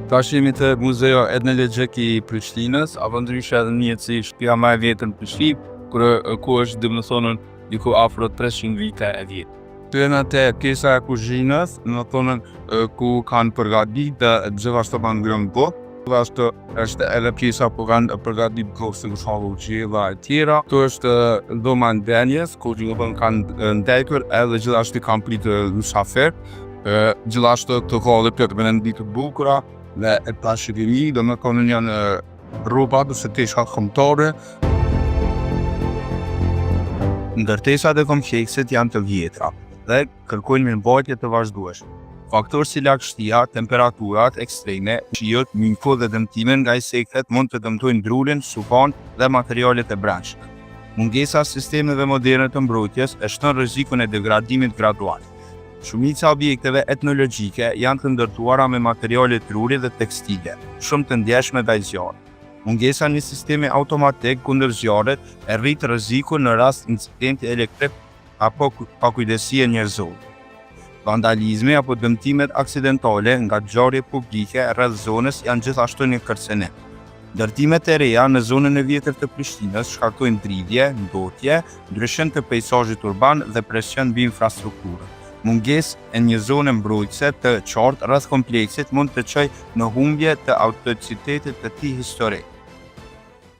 Tash jemi të Muzeo Etnologjik i Prishtinës, apo ndryshe edhe një si shtëpia më e vjetër në Prishtinë, ku është domethënë diku afro 300 vite e vjetë. Këtu te pjesa e kuzhinës, domethënë ku kanë përgatitur gjithashtu kanë ngrënë botë. Gjithashtu është edhe pjesa ku kanë përgatitur kofshë të shkallëqilla e tjera. Këtu është dhoma e ndenjes, ku domethënë kanë ndekur edhe gjithashtu kanë pritë mysafir. Gjithashtu të kohë për të bënë ditë të bukura dhe e pashëri, domethënë janë rroba të tesha kombëtare. Ndërtesat e kompleksit janë të vjetra dhe kërkojnë mbajtje të vazhdueshme. Faktorë si lagështia, temperaturat ekstreme, shiut, mjeko dhe dëmtimet nga insektet mund të dëmtojnë drurin, sufan dhe materialet e brendshme. Mungesa e sistemeve moderne të mbrojtjes e shton rrezikun e degradimit gradual. Shumica objekteve etnologjike janë të ndërtuara me materiale druri dhe tekstile, shumë të ndjeshme ndaj zjarrit. Mungesa e një sistemi automatik kundër zjarrit e rrit rrezikun në rast incidenti elektrik apo pakujdesie njerëzore. Vandalizmi apo dëmtimet aksidentale nga zjarri publike rreth zonës janë gjithashtu një kërcënim. Ndërtimet e reja në zonën e vjetër të Prishtinës shkaktojnë dridhje, ndotje, ndryshim të peizazhit urban dhe presion mbi infrastrukturën. Mungesë e një zone mbrojtëse të qartë rreth kompleksit mund të çojë në humbje të autenticitetit të tij historik.